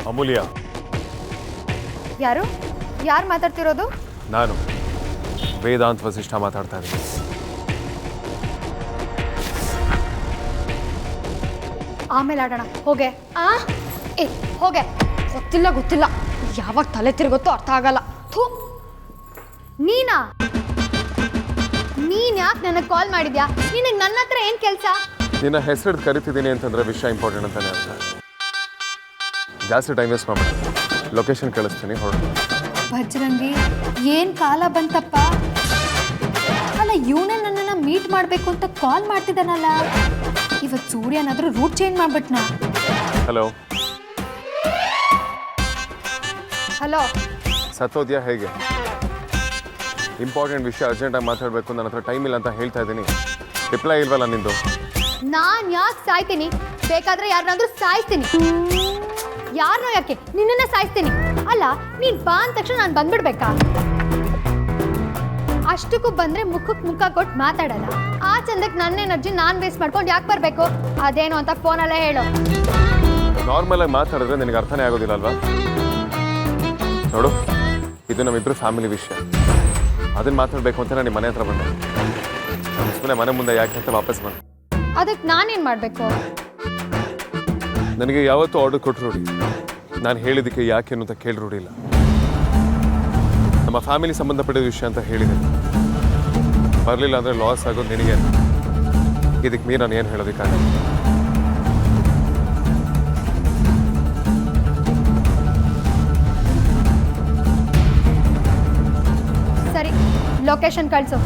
ಅಮೂಲ್ಯ. ಯಾರು ಮಾತಾಡ್ತಿರೋದು? ನಾನು ವೇದಾಂತ್ ವಸಿಷ್ಠ ಮಾತಾಡ್ತಾ ಇದ್ದೀನಿ. ಆಮೇಲೆ ಆಡೋಣ, ಹೋಗೆ. ಹೋಗೆ. ಗೊತ್ತಿಲ್ಲ ಯಾವಾಗ ತಲೆ ತಿರುಗುತ್ತೋ ಅರ್ಥ ಆಗಲ್ಲ. ನೀನ್ ಯಾಕೆ ನನಗೆ ಕಾಲ್ ಮಾಡಿದ್ಯಾ? ನಿನಗೆ ನನ್ನ ಹತ್ರ ಏನು ಕೆಲಸ? ನಿನ್ನ ಹೆಸರು ಕರಿತಿದ್ದೀನಿ ಅಂತಂದ್ರೆ ವಿಷಯ ಇಂಪಾರ್ಟೆಂಟ್ ಅಂತಾನೆ ಅರ್ಥ. ಜಾಸ್ತಿ ಟೈಮ್ ವೇಸ್ಟ್ ಮಾಡಬೇಡ. ಲೊಕೇಶನ್ ಕಳಿಸ್ತೀನಿ, ಹೊರಡು. ಭಜ್ರಂಗಿ, ಏನು ಕಾಲ ಬಂತಪ್ಪ. ಅಲ್ಲ, ಇವನೇ ನನ್ನನ್ನು ಮೀಟ್ ಮಾಡಬೇಕು ಅಂತ ಕಾಲ್ ಮಾಡ್ತಿದ್ದಾನಲ್ಲ. ಇವತ್ತು ಸೂರ್ಯನಾದರೂ ರೂಟ್ ಚೇಂಜ್ ಮಾಡ್ಬಿಟ್ನಾ? ಹಲೋ ಹಲೋ, ಸತ್ತೋದ್ಯಾ? ಹೇಗೆ? ಇಂಪಾರ್ಟೆಂಟ್ ವಿಷಯ ಅರ್ಜೆಂಟಾಗಿ ಮಾತಾಡಬೇಕು, ನನ್ನ ಹತ್ರ ಟೈಮ್ ಇಲ್ಲ ಅಂತ ಹೇಳ್ತಾ ಇದ್ದೀನಿ. ರಿಪ್ಲೈ ಇಲ್ವಲ್ಲ ನಿಂದು? ನಾನು ಯಾಕೆ ಸಾಯ್ತೀನಿ? ಬೇಕಾದ್ರೆ ಯಾರನ್ನಾದ್ರೂ ಸಾಯಿಸ್ತೀನಿ. ಯಾರನ್ನೋ ಯಾಕೆ? ನಿನ್ನನ್ನ ಸಾಯಿಸ್ತೀನಿ. ಅಲ್ಲ, ನೀನ್ ಬಾ ಅಂದ ತಕ್ಷಣ ನಾನು ಬಂದ್ಬಿಡ್ಬೇಕಾ? ಅಷ್ಟಕ್ಕೂ ಬಂದ್ರೆ ಮುಖಕ್ಕೆ ಮುಖ ಕೊಟ್ಟು ಮಾತಾಡಲ್ಲ. ಆ ಚಂದಕ್ಕೆ ನನ್ನ ಎನರ್ಜಿ ನಾನು ವೇಸ್ಟ್ ಮಾಡ್ಕೊಂಡು ಯಾಕೆ ಬರಬೇಕು? ಅದೇನು ಅಂತ ಫೋನಲ್ಲೇ ಹೇಳು. ನಾರ್ಮಲ್ ಆಗಿ ಮಾತಾಡಿದ್ರೆ ನಿನಗೆ ಅರ್ಥನೇ ಆಗೋದಿಲ್ಲ ಅಲ್ವಾ? ನೋಡು, ಇದು ನಮ್ಮಿಬ್ಬರು ಫ್ಯಾಮಿಲಿ ವಿಷಯ. ಅದನ್ನ ಮಾತಾಡಬೇಕು ಅಂತ ನಾನು ಮನೆ ಹತ್ರ ಬಂದೆ. ಸುಮ್ಮನೆ ಮನೆ ಮುಂದೆ ಯಾಕೆ ಅಂತ ವಾಪಸ್ ಬಂದೆ. ಅದಕ್ಕೆ ನಾನೇನು ಮಾಡಬೇಕು? ನನಗೆ ಯಾವತ್ತೂ ಆರ್ಡರ್ ಕೊಟ್ಟರು ರೂಢಿ. ನಾನು ಹೇಳಿದ್ದಕ್ಕೆ ಯಾಕೆ ಅಂತ ಕೇಳಿ ರೂಢಿ ಇಲ್ಲ. ನಮ್ಮ ಫ್ಯಾಮಿಲಿ ಸಂಬಂಧಪಟ್ಟಿದ ವಿಷಯ ಅಂತ ಹೇಳಿದೆ. ಬರಲಿಲ್ಲ ಅಂದರೆ ಲಾಸ್ ಆಗೋದು ನಿನಗೆ. ಇದಕ್ಕೆ ಮೀರಿ ನಾನು ಏನು ಹೇಳೋದಕ್ಕಾಗಲ್ಲ. ಸರಿ, ಲೊಕೇಶನ್ ಕಳಿಸು.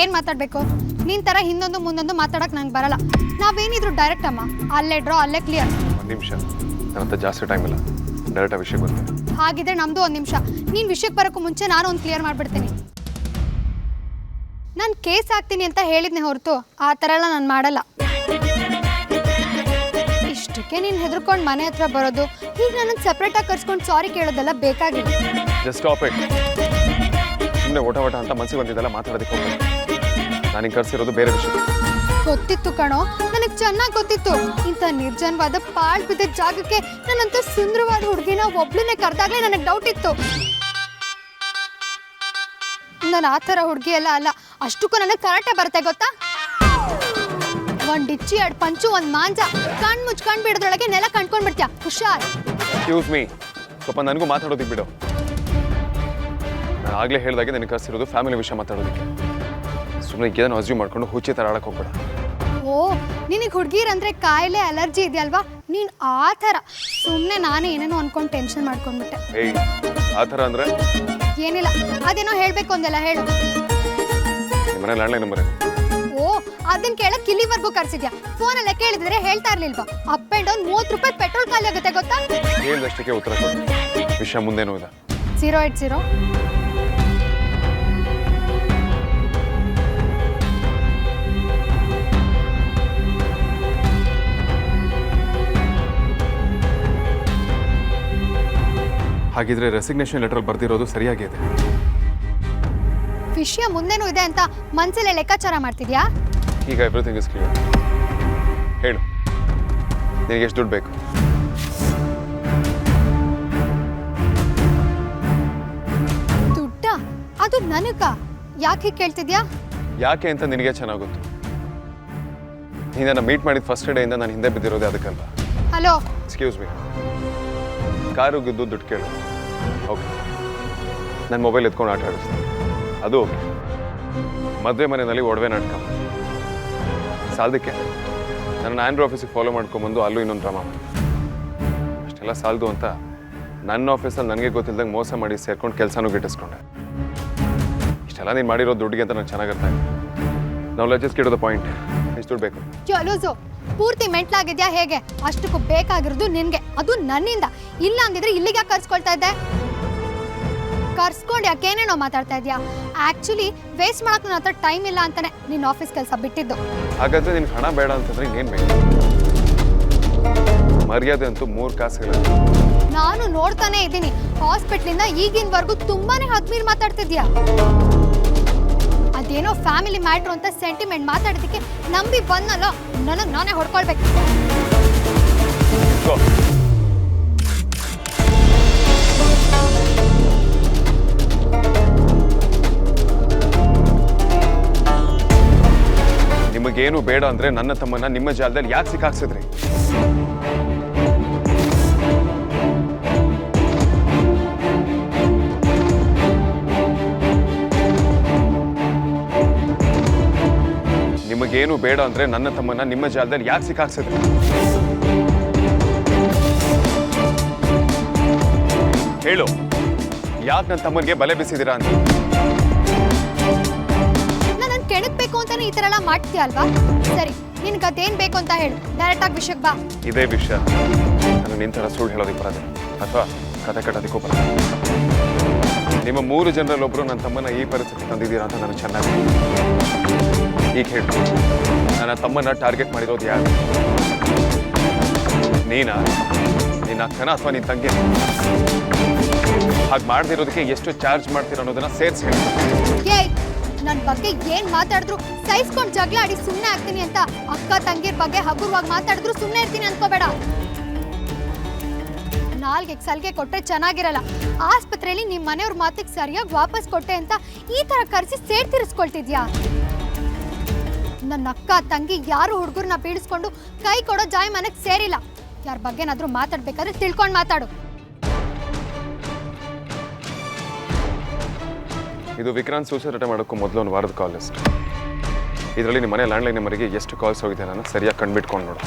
ಏನು ಮಾತಾಡಬೇಕು? ನಿನ್ನ ಥರ ಹಿಂದೊಂದು ಮುಂದೊಂದು ಮಾತಾಡೋಕೆ ನಂಗೆ ಬರಲ್ಲ. ನಾವೇನಿದ್ರು ಡೈರೆಕ್ಟ್ ಅಮ್ಮ. ಅಲ್ಲೇ ಡ್ರಾ, ಅಲ್ಲೇ ಕ್ಲಿಯರ್. ಒಂದು ನಿಮಿಷ, ನನ್ನ ಹತ್ರ ಜಾಸ್ತಿ ಟೈಮ್ ಇಲ್ಲ. ಡೈರೆಕ್ಟ್ ವಿಷಯಕ್ಕೆ ಬರ್ತೀನಿ. ಹಾಗಿದ್ರೆ ನಮ್ಮದು ಒಂದು ನಿಮಿಷ. ನೀನು ವಿಷಯಕ್ಕೆ ಬರೋಕ್ಕೂ ಮುಂಚೆ ನಾನು ಒಂದು ಕ್ಲಿಯರ್ ಮಾಡಿಬಿಡ್ತೀನಿ. ನಾನು ಕೇಸ್ ಹಾಕ್ತೀನಿ ಅಂತ ಹೇಳಿದ್ನೆ ಹೊರತು ಆ ಥರ ಎಲ್ಲ ನಾನು ಮಾಡಲ್ಲ. ಇಷ್ಟಕ್ಕೆ ನೀನು ಹೆದರ್ಕೊಂಡು ಮನೆ ಹತ್ರ ಬರೋದು, ಈಗ ನನ್ನನ್ನು ಸಪ್ರೇಟಾಗಿ ಕರ್ಸ್ಕೊಂಡು ಸಾರಿ ಕೇಳೋದೆಲ್ಲ ಬೇಕಾಗಿಲ್ಲ. Just stop it. ಸುಮ್ಮನೆ ಓಟ ಅಂತ ಮನಸ್ಸಿಗೆ ಬಂದಿದ್ದೆಲ್ಲ ಮಾತಾಡೋದಕ್ಕೆ ಹೋಗ್ಬೇಕು. ನನಗೆ ಕರ್ಸಿರೋದು ಬೇರೆ ವಿಷಯ. ಗೊತ್ತಿತ್ತು ಕಣೋ, ನನಗೆ ಚೆನ್ನಾಗಿ ಗೊತ್ತಿತ್ತು. ಇಂಥ ನಿರ್ಜನವಾದ ಪಾಳ್ ಬಿದ್ದ ಜಾಗಕ್ಕೆ ನನ್ನಂತ ಸುಂದರವಾದ ಹುಡುಗಿನ ಒಬ್ಳನ್ನೇ ಕರೆದಾಗಲೇ ನನಗೆ ಡೌಟ್ ಇತ್ತು. ನಾನು ಆ ಥರ ಹುಡುಗಿ ಎಲ್ಲ ಅಲ್ಲ. ಅಷ್ಟಕ್ಕೂ ನನಗೆ ಕರಾಟೆ ಬರುತ್ತೆ ಗೊತ್ತಾ? ಒಂದು ಡಿಚ್ಚಿ, ಎರಡು ಪಂಚು, ಒಂದು ಮಾಂಜ, ಕಣ್ಣು ಮುಚ್ಕೊಂಡು ಬಿಡೋದ್ರೊಳಗೆ ನೆಲ ಕಂಡ್ಕೊಂಡ್ಬಿಡ್ತೀಯ. ಹುಷಾರ್. ಎಕ್ಸ್ಕ್ಯೂಸ್ ಮೀ, ಸ್ವಲ್ಪ ನನಗೂ ಮಾತಾಡೋದಕ್ಕೆ ಬಿಡು. ನಾನು ಆಗಲೇ ಹೇಳಿದಾಗೆ ನನಗೆ ಕರ್ಸಿರೋದು ಫ್ಯಾಮಿಲಿ ವಿಷಯ ಮಾತಾಡೋದಕ್ಕೆ. ಸುಮ್ಮನೆ ಏನೋ ಅಸ್ಯೂಮ್ ಮಾಡ್ಕೊಂಡು ಹುಚ್ಚಿ ಥರ ಆಡಕ್ಕೆ ಹೋಗ್ಬೇಡ. ಓ, ನಿನಗೆ ಹುಡುಗಿರಂದ್ರೆ ಕಾಯಿಲೆ, ಅಲರ್ಜಿ ಇದೆಯಲ್ವಾ? ನೀನು ಆ ಥರ. ಸುಮ್ಮನೆ ನಾನೇ ಏನೇನೋ ಅನ್ಕೊಂಡು ಟೆನ್ಷನ್ ಮಾಡ್ಕೊಂಡ್ಬಿಟ್ಟೆ. ಏಯ್, ಆ ಥರ ಅಂದರೆ ಏನಿಲ್ಲ, ಅದೇನೋ ಹೇಳಬೇಕು ಅಂದೆಲ್ಲ ಹೇಳು. ನಿಮ್ಮನೆ ಲ್ಯಾಂಡ್ಲೈನ್ ನಂಬರ್. ಓ, ಅದನ್ನ ಕೇಳಕ್ಕೆ ಇಲ್ಲಿವರೆಗೂ ಕರ್ಸಿದ್ಯಾ? ಫೋನಲ್ಲೇ ಕೇಳಿದ್ರೆ ಹೇಳ್ತಾ ಇರ್ಲಿಲ್ವಾ? ಅಪ್ ಆ್ಯಂಡ್ ಡೌನ್ 30 ರೂಪಾಯಿ ಪೆಟ್ರೋಲ್ ಖಾಲಿ ಆಗುತ್ತೆ ಗೊತ್ತಾ? ಹೇಳಿದಷ್ಟಕ್ಕೆ ಉತ್ತರ ಕೊಡು. ವಿಷಯ ಮುಂದೇನೂ ಇದೆ. 080 ಹಾಗಿದ್ರೆ ರೆಸಿಗ್ನೇಷನ್ ಲೆಟರ್ ಬರ್ದಿರೋದು ಸರಿಯಾಗಿದೆ. ವಿಷಯ ಮುಂದೇನೂ ಇದೆ ಅಂತ ಮನ್ಸಲ್ಲೇ ಲೆಕ್ಕಾಚಾರ ಮಾಡ್ತಿದ್ಯಾ? ಈಗ ಎವ್ರಿಥಿಂಗ್ ಇಸ್ ಕ್ಲಿಯರ್. ಹೇಳು, ನಿನಗೆ ಎಷ್ಟು ದುಡ್ಡು ಬೇಕು? ದುಡ್ಡ? ಅದು ನನಗ? ಯಾಕೆ ಕೇಳ್ತಿದ್ಯಾ? ಯಾಕೆ ಅಂತ ನಿನಗೆ ಚೆನ್ನಾಗಿ ಗೊತ್ತು. ನೀನನ್ನು ಮೀಟ್ ಮಾಡಿದ ಫಸ್ಟ್ ಡೇಯಿಂದ ನಾನು ಹಿಂದೆ ಬಿದ್ದಿರೋದೇ ಅದಕ್ಕಲ್ವಾ? Hello, excuse me. ಕಾರು ಗಿದ್ದು ದುಡ್ಡು ಕೇಳು. ಓಕೆ, ನನ್ನ ಮೊಬೈಲ್ ಎತ್ಕೊಂಡು ಆಟ ಆಡಿಸ್ತೀನಿ, ಅದು ಓಕೆ. ಮದುವೆ ಮನೆಯಲ್ಲಿ ಒಡವೆ ನಾಟಕ ಸಾಲದಕ್ಕೆ ನನ್ನ ಆಂಡ್ರೂ ಆಫೀಸಿಗೆ ಫಾಲೋ ಮಾಡ್ಕೊಂಬಂದು ಅಲ್ಲೂ ಇನ್ನೊಂದು ಡ್ರಾಮಾ ಮಾಡಿ. ಅಷ್ಟೆಲ್ಲ ಸಾಲದು ಅಂತ ನನ್ನ ಆಫೀಸಲ್ಲಿ ನನಗೆ ಗೊತ್ತಿಲ್ಲದಂಗೆ ಮೋಸ ಮಾಡಿ ಸೇರ್ಕೊಂಡು ಕೆಲಸನೂ ಗಿಟ್ಟಿಸ್ಕೊಂಡೆ. ಇಷ್ಟೆಲ್ಲ ನೀನು ಮಾಡಿರೋ ದುಡ್ಡಿಗೆ ಅಂತ ನಂಗೆ ಚೆನ್ನಾಗಿ ಅರ್ಥ ಆಯ್ತು. ನಾವು let's just get to the point. ಎಷ್ಟು ದುಡ್ಡು ಬೇಕು? ಲೂಸು, ಪೂರ್ತಿ ಮೆಂಟ್ಲಾಗಿದ್ಯಾ ಹೇಗೆ? ಅಷ್ಟಕ್ಕೂ ಬೇಕಾಗಿರೋದು ನಿನ್ಗೆ, ಅದು ನನ್ನಿಂದ. ಇಲ್ಲ ಅಂದಿದ್ರೆ ಇಲ್ಲಿಗೆ ಯಾಕೆ ಕರ್ಸ್ಕೊಳ್ತಾ ಇದ್ದೆ? ಕರ್ಸ್ಕೊಂಡು ಯಾಕೇನೇನೋ ಮಾತಾಡ್ತಾ ಇದೆಯಾ? ಆಕ್ಚುಲಿ ವೇಸ್ಟ್ ಮಾಡಕ್ ನನ್ನ ಹತ್ರ ಟೈಮ್ ಇಲ್ಲ ಅಂತಾನೆ ನಿನ್ನ ಆಫೀಸ್ ಕೆಲಸ ಬಿಟ್ಟಿದ್ದು. ಹಾಗಾದ್ರೆ ನಿನ್ಗೆ ಹಣ ಬೇಡ ಅಂತಂದ್ರೆ ಇನ್ನೇನ್ ಬೇಕು? ಮರ್ಯಾದೆ ಅಂತೂ 3 ಕಾಸುಗಳು. ನಾನು ನೋಡ್ತಾನೆ ಇದ್ದೀನಿ, ಹಾಸ್ಪಿಟ್ಲಿಂದ ಈಗಿನವರೆಗೂ ತುಂಬಾನೇ ಹದ್ಮೀರ್ ಮಾತಾಡ್ತಿದ್ಯಾ. ಅದೇನೋ ಫ್ಯಾಮಿಲಿ ಮ್ಯಾಟ್ರು ಅಂತ ಸೆಂಟಿಮೆಂಟ್ ಮಾತಾಡೋದಕ್ಕೆ ನಂಬಿ ಬಂದಲ್ಲ, ನನಗೆ ನಾನೇ ಹೊಡ್ಕೊಳ್ಬೇಕು. ಗೋ. ನಿಮಗೇನು ಬೇಡ ಅಂದ್ರೆ ನನ್ನ ತಮ್ಮನ್ನ ನಿಮ್ಮ ಜಾಲದಲ್ಲಿ ಯಾಕೆ ಸಿಕ್ಕಾಕ್ಸಿದ್ರಿ? ನಿಮಗೇನು ಬೇಡ ಅಂದ್ರೆ ನನ್ನ ತಮ್ಮನ್ನ ನಿಮ್ಮ ಜಾಲದಲ್ಲಿ ಯಾಕೆ ಸಿಕ್ಕಾಕ್ಸಿದ್ರಿ? ಹೇಳು, ಯಾಕೆ ನನ್ನ ತಮ್ಮನಿಗೆ ಬಲೆ ಬೀಸಿದ್ದೀರಾ ಅಂತ? ನನ್ನ ಕೆಣಕ್ಬೇಕು ಅಂತಾನೆ ಈ ತರ ಎಲ್ಲ ಮಾಡ್ತೀಯ ಅಲ್ವಾ? ಸರಿ, ನಿನ್ಗೆ ಅದೇನ್ ಬೇಕು ಅಂತ ಹೇಳು, ಡೈರೆಕ್ಟ್ ಆಗಿ ವಿಷಯಕ್ಕೆ ಬಾ. ಇದೇ ವಿಷಯ ನಾನು ನಿನ್ ತರ ಸುಳ್ಳು ಹೇಳೋದಕ್ಕೆ ಬರೋದು ಅಥವಾ ಕತೆ ಕಟ್ಟೋದಕ್ಕೂ ಬರೋದು. ನಿಮ್ಮ 3 ಜನರಲ್ಲಿ ಒಬ್ರು ನನ್ನ ತಮ್ಮನ ಈ ಪರಿಸ್ಥಿತಿ ತಂದಿದ್ದೀರಾ ಅಂತ ನನಗೆ ಚೆನ್ನಾಗಿ. ಈಗ ಹೇಳು, ನನ್ನ ತಮ್ಮನ ಟಾರ್ಗೆಟ್ ಮಾಡಿರೋದು ಯಾರು? ನೀನಾ, ನಿನ್ನ ಅಕ್ಕನ ಅಥವಾ ನಿನ್ನ ತಂಗಿ? ಹಾಗೆ ಮಾಡ್ದಿರೋದಕ್ಕೆ ಎಷ್ಟು ಚಾರ್ಜ್ ಮಾಡ್ತೀರ ಅನ್ನೋದನ್ನ ಸೇರಿಸಿ ಹೇಳಿ. ಏಯ್, ನನ್ನ ಬಗ್ಗೆ ಏನ್ ಮಾತಾಡಿದ್ರು ಸಹಿಸ್ಕೊಂಡು ಜಗಳ ಆಡಿ ಸುಮ್ಮನೆ ಆಗ್ತೀನಿ ಅಂತ ಅಕ್ಕ ತಂಗಿರ್ ಬಗ್ಗೆ ಹಗುರವಾಗಿ ಮಾತಾಡಿದ್ರು ಸುಮ್ಮನೆ ಇರ್ತೀನಿ ಅನ್ಕೋಬೇಡ. ನಾಲ್ಗೆಗೆ ಸಲಿಗೆ ಕೊಟ್ರೆ ಚೆನ್ನಾಗಿರಲ್ಲ. ಆಸ್ಪತ್ರೆಯಲ್ಲಿ ನಿಮ್ಮ ಮನೆಯವ್ರ ಮಾತಿಗೆ ಸರಿಯಾಗಿ ವಾಪಸ್ ಕೊಟ್ಟೆ ಅಂತ ಈ ತರ ಕರೆಸಿ ಸೇಡ್ ತೀರಿಸ್ಕೊಳ್ತಿದ್ಯಾ? ನನ್ನ ಅಕ್ಕ ತಂಗಿ ಯಾರು ಹುಡುಗರನ್ನ ಬೀಳಿಸ್ಕೊಂಡು ಕೈ ಕೊಡೋ ಜಾಯ ಮನೆಗೆ ಸೇರಿಲ್ಲ. ಯಾರ ಬಗ್ಗೆನಾದ್ರೂ ಮಾತಾಡ್ಬೇಕಾದ್ರೆ ತಿಳ್ಕೊಂಡು ಮಾತಾಡು. ಇದು ವಿಕ್ರಾಂತ್ ಸೂಸೈಡ್ ಅಟೆಂಪ್ಟ್ ಮಾಡೋಕ್ಕೂ ಮೊದಲು ಒಂದು ವಾರದ ಕಾಲ್ ಲಿಸ್ಟ್. ಇದರಲ್ಲಿ ನಿಮ್ಮ ಮನೆ ಲ್ಯಾಂಡ್ಲೈನ್ ನಂಬರಿಗೆ ಎಷ್ಟು ಕಾಲ್ಸ್ ಹೋಗಿದೆ ನಾನು ಸರಿಯಾಗಿ ಕಂಡುಬಿಟ್ಕೊಂಡು ನೋಡು.